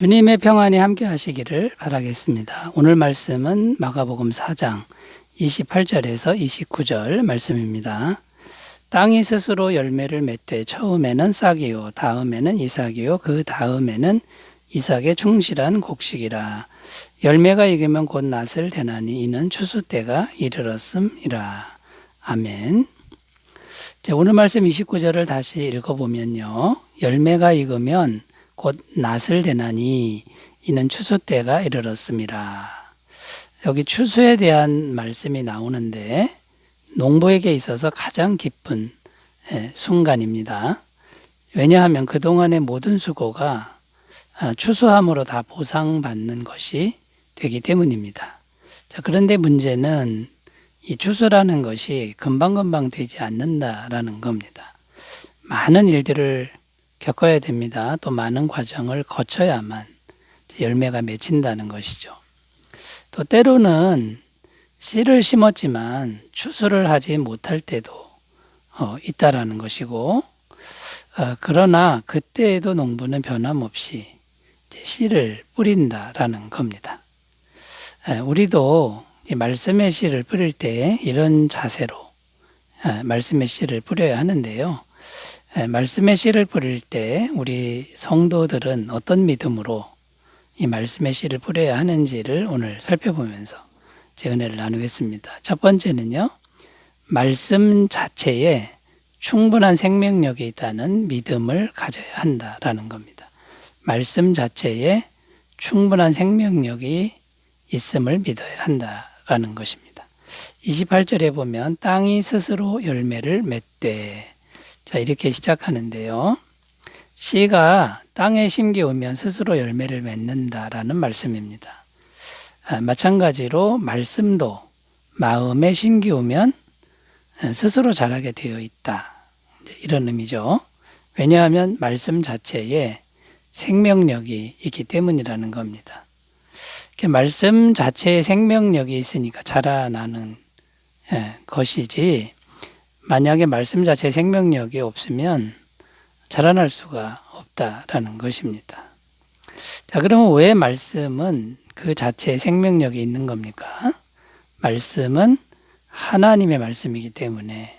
주님의 평안이 함께 하시기를 바라겠습니다. 오늘 말씀은 마가복음 4장 28절에서 29절 말씀입니다. 땅이 스스로 열매를 맺되 처음에는 싹이요 다음에는 이삭이요 그 다음에는 이삭의 충실한 곡식이라. 열매가 익으면 곧 낫을 대나니 이는 추수 때가 이르렀음이라. 아멘. 오늘 말씀 29절을 다시 읽어보면요. 열매가 익으면 곧 낫을 대나니 이는 추수 때가 이르렀음이라. 여기 추수에 대한 말씀이 나오는데 농부에게 있어서 가장 기쁜 순간입니다. 왜냐하면 그동안의 모든 수고가 추수함으로 다 보상받는 것이 되기 때문입니다. 자, 그런데 문제는 이 추수라는 것이 금방금방 되지 않는다라는 겁니다. 많은 일들을 겪어야 됩니다. 또 많은 과정을 거쳐야만 열매가 맺힌다는 것이죠. 또 때로는 씨를 심었지만 추수를 하지 못할 때도 있다라는 것이고, 그러나 그때에도 농부는 변함없이 씨를 뿌린다라는 겁니다. 우리도 이 말씀의 씨를 뿌릴 때 이런 자세로 말씀의 씨를 뿌려야 하는데요. 말씀의 씨를 뿌릴 때 우리 성도들은 어떤 믿음으로 이 말씀의 씨를 뿌려야 하는지를 오늘 살펴보면서 제 은혜를 나누겠습니다. 첫 번째는요, 말씀 자체에 충분한 생명력이 있다는 믿음을 가져야 한다라는 겁니다. 말씀 자체에 충분한 생명력이 있음을 믿어야 한다라는 것입니다. 28절에 보면 땅이 스스로 열매를 맺되, 자, 이렇게 시작하는데요. 씨가 땅에 심기우면 스스로 열매를 맺는다라는 말씀입니다. 마찬가지로 말씀도 마음에 심기우면 스스로 자라게 되어 있다. 이런 의미죠. 왜냐하면 말씀 자체에 생명력이 있기 때문이라는 겁니다. 말씀 자체에 생명력이 있으니까 자라나는 것이지, 만약에 말씀 자체에 생명력이 없으면 자라날 수가 없다라는 것입니다. 자, 그러면 왜 말씀은 그 자체에 생명력이 있는 겁니까? 말씀은 하나님의 말씀이기 때문에,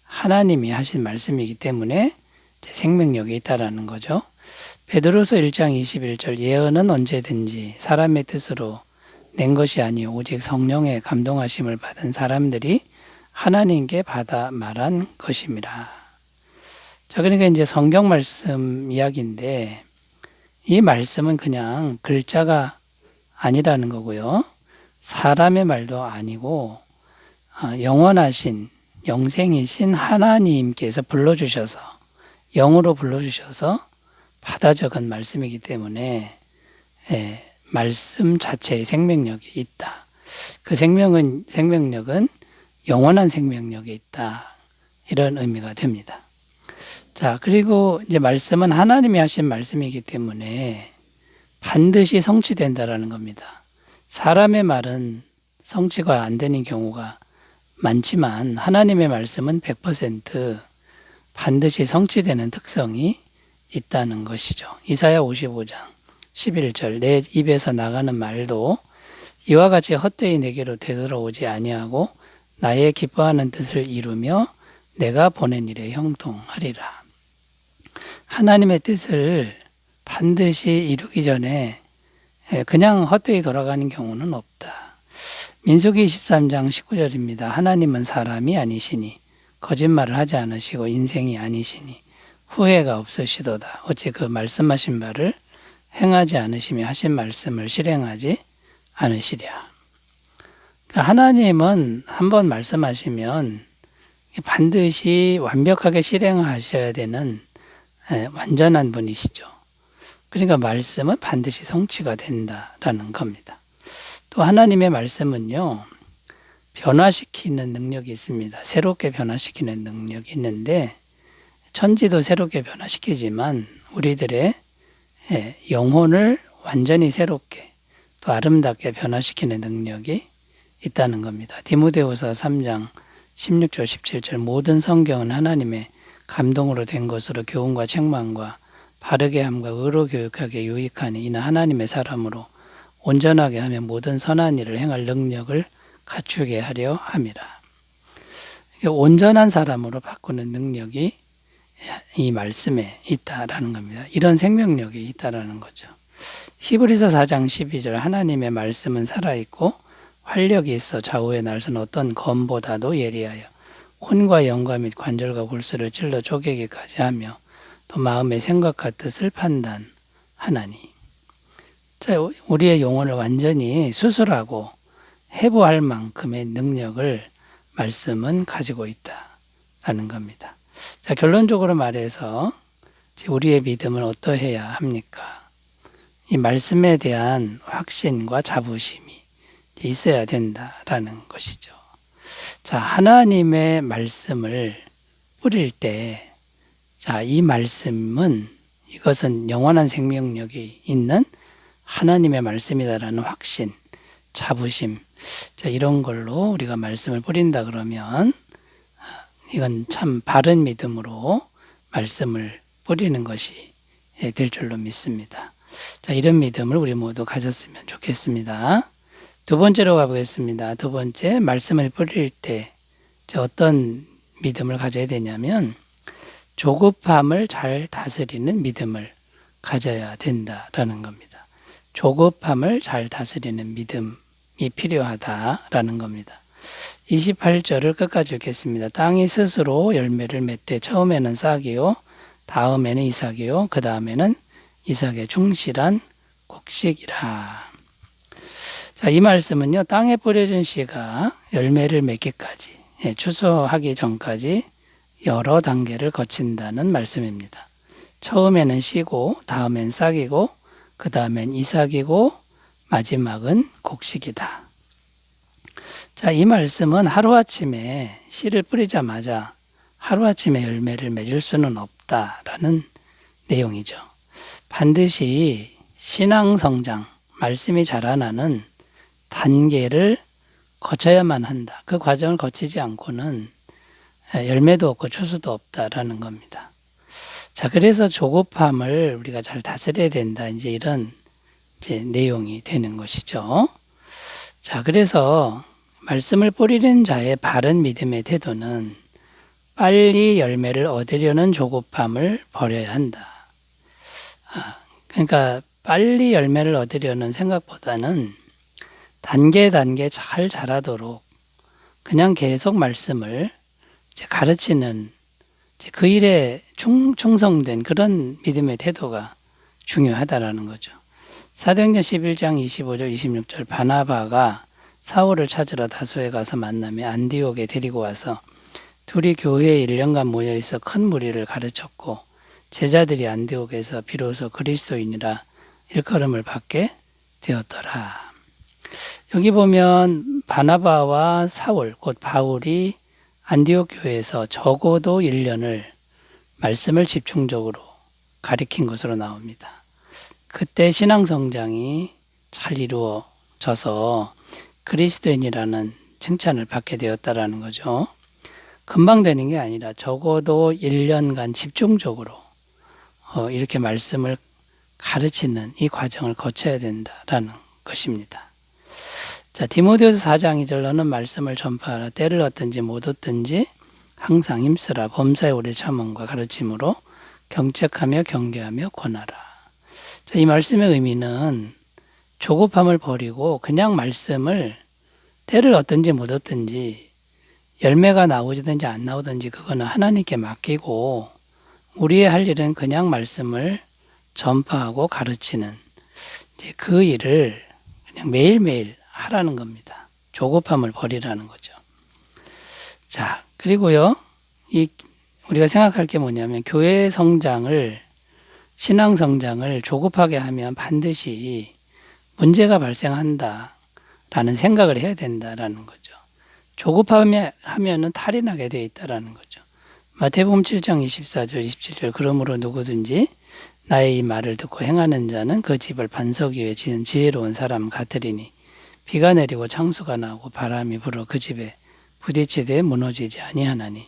하나님이 하신 말씀이기 때문에 생명력이 있다라는 거죠. 베드로서 1장 21절, 예언은 언제든지 사람의 뜻으로 낸 것이 아니요 오직 성령의 감동하심을 받은 사람들이 하나님께 받아 말한 것입니다. 자, 그러니까 이제 성경 말씀 이야기인데, 이 말씀은 그냥 글자가 아니라는 거고요. 사람의 말도 아니고 영원하신 영생이신 하나님께서 불러주셔서, 영으로 불러주셔서 받아 적은 말씀이기 때문에 말씀 자체에 생명력이 있다. 그 생명력은 영원한 생명력이 있다. 이런 의미가 됩니다. 자, 그리고 이제 말씀은 하나님이 하신 말씀이기 때문에 반드시 성취된다라는 겁니다. 사람의 말은 성취가 안 되는 경우가 많지만 하나님의 말씀은 100% 반드시 성취되는 특성이 있다는 것이죠. 이사야 55장 11절, 내 입에서 나가는 말도 이와 같이 헛되이 내게로 되돌아오지 아니하고 나의 기뻐하는 뜻을 이루며 내가 보낸 일에 형통하리라. 하나님의 뜻을 반드시 이루기 전에 그냥 헛되이 돌아가는 경우는 없다. 민수기 23장 19절입니다. 하나님은 사람이 아니시니 거짓말을 하지 않으시고 인생이 아니시니 후회가 없으시도다. 어찌 그 말씀하신 바를 행하지 않으시며 하신 말씀을 실행하지 않으시랴. 하나님은 한번 말씀하시면 반드시 완벽하게 실행하셔야 되는 완전한 분이시죠. 그러니까 말씀은 반드시 성취가 된다라는 겁니다. 또 하나님의 말씀은요, 변화시키는 능력이 있습니다. 새롭게 변화시키는 능력이 있는데, 천지도 새롭게 변화시키지만 우리들의 영혼을 완전히 새롭게 또 아름답게 변화시키는 능력이 있다는 겁니다. 디모데후서 3장 16절 17절, 모든 성경은 하나님의 감동으로 된 것으로 교훈과 책망과 바르게 함과 의로 교육하게 유익하니 이는 하나님의 사람으로 온전하게 하며 모든 선한 일을 행할 능력을 갖추게 하려 함이라. 온전한 사람으로 바꾸는 능력이 이 말씀에 있다라는 겁니다. 이런 생명력이 있다라는 거죠. 히브리서 4장 12절 하나님의 말씀은 살아있고 활력이 있어 좌우에 날선 어떤 검보다도 예리하여 혼과 영과 및 관절과 골수를 찔러 쪼개기까지 하며 또 마음의 생각과 뜻을 판단하나니. 자, 우리의 영혼을 완전히 수술하고 해부할 만큼의 능력을 말씀은 가지고 있다라는 겁니다. 자, 결론적으로 말해서 우리의 믿음은 어떠해야 합니까? 이 말씀에 대한 확신과 자부심이 있어야 된다라는 것이죠. 자, 하나님의 말씀을 뿌릴 때, 자, 이 말씀은 이것은 영원한 생명력이 있는 하나님의 말씀이다라는 확신, 자부심, 자, 이런 걸로 우리가 말씀을 뿌린다 그러면 이건 참 바른 믿음으로 말씀을 뿌리는 것이 될 줄로 믿습니다. 자, 이런 믿음을 우리 모두 가졌으면 좋겠습니다. 두 번째로 가보겠습니다. 두 번째, 말씀을 뿌릴 때 어떤 믿음을 가져야 되냐면 조급함을 잘 다스리는 믿음을 가져야 된다라는 겁니다. 조급함을 잘 다스리는 믿음이 필요하다라는 겁니다. 28절을 끝까지 읽겠습니다. 땅이 스스로 열매를 맺되 처음에는 싹이요 다음에는 이삭이요 그 다음에는 이삭의 충실한 곡식이라. 자, 이 말씀은요, 땅에 뿌려진 씨가 열매를 맺기까지, 추수하기 전까지 여러 단계를 거친다는 말씀입니다. 처음에는 씨고 다음엔 싹이고 그 다음엔 이삭이고 마지막은 곡식이다. 자, 이 말씀은 하루아침에 씨를 뿌리자마자 하루아침에 열매를 맺을 수는 없다라는 내용이죠. 반드시 신앙 성장, 말씀이 자라나는 단계를 거쳐야만 한다. 그 과정을 거치지 않고는 열매도 없고 추수도 없다라는 겁니다. 자, 그래서 조급함을 우리가 잘 다스려야 된다. 이런 내용이 되는 것이죠. 자, 그래서 말씀을 뿌리는 자의 바른 믿음의 태도는 빨리 열매를 얻으려는 조급함을 버려야 한다. 그러니까 빨리 열매를 얻으려는 생각보다는 단계 잘 자라도록 그냥 계속 말씀을 가르치는 그 일에 충성된 그런 믿음의 태도가 중요하다라는 거죠. 사도행전 11장 25절 26절 바나바가 사울을 찾으러 다소에 가서 만나며 안디옥에 데리고 와서 둘이 교회에 1년간 모여있어 큰 무리를 가르쳤고 제자들이 안디옥에서 비로소 그리스도인이라 일컬음을 받게 되었더라. 여기 보면 바나바와 사울, 곧 바울이 안디옥 교회에서 적어도 1년을 말씀을 집중적으로 가리킨 것으로 나옵니다. 그때 신앙 성장이 잘 이루어져서 그리스도인이라는 칭찬을 받게 되었다라는 거죠. 금방 되는 게 아니라 적어도 1년간 집중적으로 이렇게 말씀을 가르치는 이 과정을 거쳐야 된다라는 것입니다. 자, 디모데후서 4장 2절 너는 말씀을 전파하라. 때를 얻든지 못 얻든지 항상 힘쓰라. 범사에 오래 참음과 가르침으로 경책하며 경계하며 권하라. 자, 이 말씀의 의미는 조급함을 버리고 그냥 말씀을 때를 얻든지 못 얻든지 열매가 나오든지 안 나오든지 그거는 하나님께 맡기고 우리의 할 일은 그냥 말씀을 전파하고 가르치는 그 일을 그냥 매일매일 하라는 겁니다. 조급함을 버리라는 거죠. 자, 그리고요, 우리가 생각할 게 뭐냐면 교회 성장을, 신앙 성장을 조급하게 하면 반드시 문제가 발생한다라는 생각을 해야 된다라는 거죠. 조급하면은 탈이 나게 되어 있다라는 거죠. 마태복음 7장 24절 27절 그러므로 누구든지 나의 이 말을 듣고 행하는 자는 그 집을 반석 위에 지은 지혜로운 사람 같으리니 비가 내리고 창수가 나고 바람이 불어 그 집에 부딪히되 무너지지 아니하나니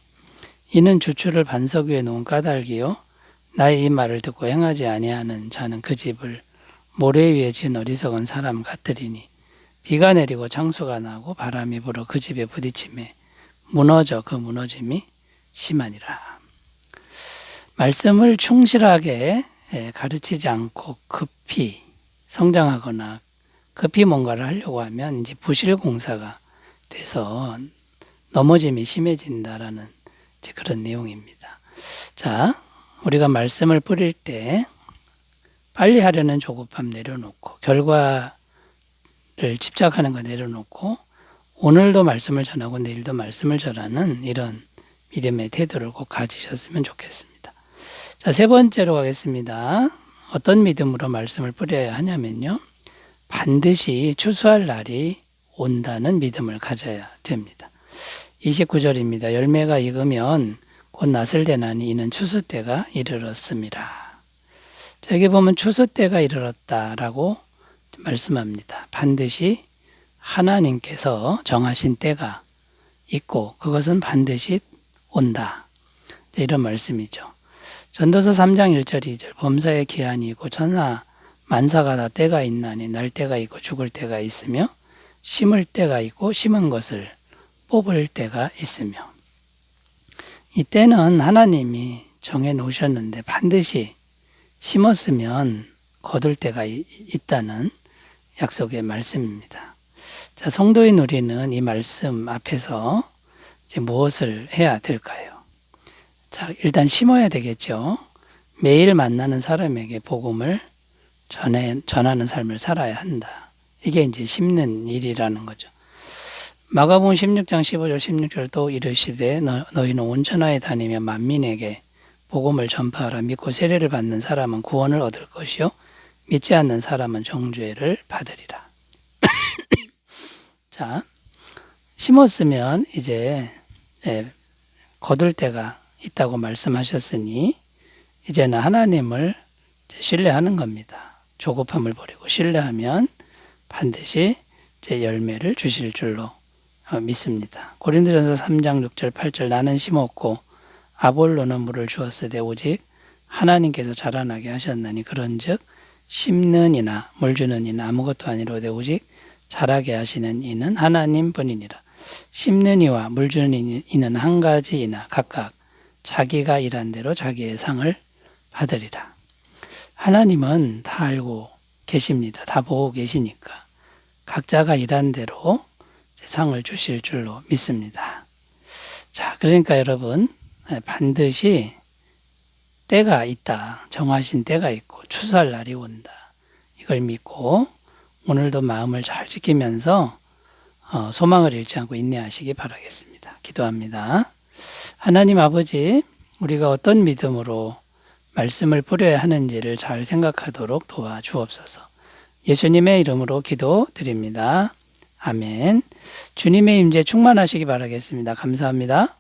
이는 주추를 반석 위에 놓은 까닭이요 나의 이 말을 듣고 행하지 아니하는 자는 그 집을 모래 위에 지은 어리석은 사람 같으리니 비가 내리고 창수가 나고 바람이 불어 그 집에 부딪힘에 무너져 그 무너짐이 심하니라. 말씀을 충실하게 가르치지 않고 급히 성장하거나 급히 뭔가를 하려고 하면 이제 부실 공사가 돼서 넘어짐이 심해진다라는 이제 그런 내용입니다. 자, 우리가 말씀을 뿌릴 때 빨리 하려는 조급함 내려놓고 결과를 집착하는 거 내려놓고 오늘도 말씀을 전하고 내일도 말씀을 전하는 이런 믿음의 태도를 꼭 가지셨으면 좋겠습니다. 자, 세 번째로 가겠습니다. 어떤 믿음으로 말씀을 뿌려야 하냐면요. 반드시 추수할 날이 온다는 믿음을 가져야 됩니다. 29절입니다. 열매가 익으면 곧 낫을 대나니 이는 추수 때가 이르렀습니다. 자, 여기 보면 추수 때가 이르렀다라고 말씀합니다. 반드시 하나님께서 정하신 때가 있고 그것은 반드시 온다. 이런 말씀이죠. 전도서 3장 1절 2절 범사의 기한이 있고 천하 만사가 다 때가 있나니 날 때가 있고 죽을 때가 있으며 심을 때가 있고 심은 것을 뽑을 때가 있으며 이 때는 하나님이 정해 놓으셨는데 반드시 심었으면 거둘 때가 있다는 약속의 말씀입니다. 자, 성도인 우리는 이 말씀 앞에서 이제 무엇을 해야 될까요? 자, 일단 심어야 되겠죠. 매일 만나는 사람에게 복음을 전하는 삶을 살아야 한다. 이게 이제 심는 일이라는 거죠. 마가복음 16장 15절 16절 또 이르시되 너희는 온 천하에 다니며 만민에게 복음을 전파하라. 믿고 세례를 받는 사람은 구원을 얻을 것이요 믿지 않는 사람은 정죄를 받으리라. 자, 심었으면 이제 거둘 때가 있다고 말씀하셨으니 이제는 하나님을 신뢰하는 겁니다. 조급함을 버리고 신뢰하면 반드시 제 열매를 주실 줄로 믿습니다. 고린도전서 3장 6절 8절 나는 심었고 아볼로는 물을 주었으되 오직 하나님께서 자라나게 하셨나니 그런즉 심는 이나 물 주는 이는 아무것도 아니로되 오직 자라게 하시는 이는 하나님뿐이니라. 심는 이와 물 주는 이는 한 가지이나 각각 자기가 일한 대로 자기의 상을 받으리라. 하나님은 다 알고 계십니다. 다 보고 계시니까 각자가 일한 대로 상을 주실 줄로 믿습니다. 자, 그러니까 여러분 반드시 때가 있다. 정하신 때가 있고 추수할 날이 온다. 이걸 믿고 오늘도 마음을 잘 지키면서 소망을 잃지 않고 인내하시기 바라겠습니다. 기도합니다. 하나님 아버지, 우리가 어떤 믿음으로 말씀을 뿌려야 하는지를 잘 생각하도록 도와주옵소서. 예수님의 이름으로 기도드립니다. 아멘. 주님의 임재 충만하시기 바라겠습니다. 감사합니다.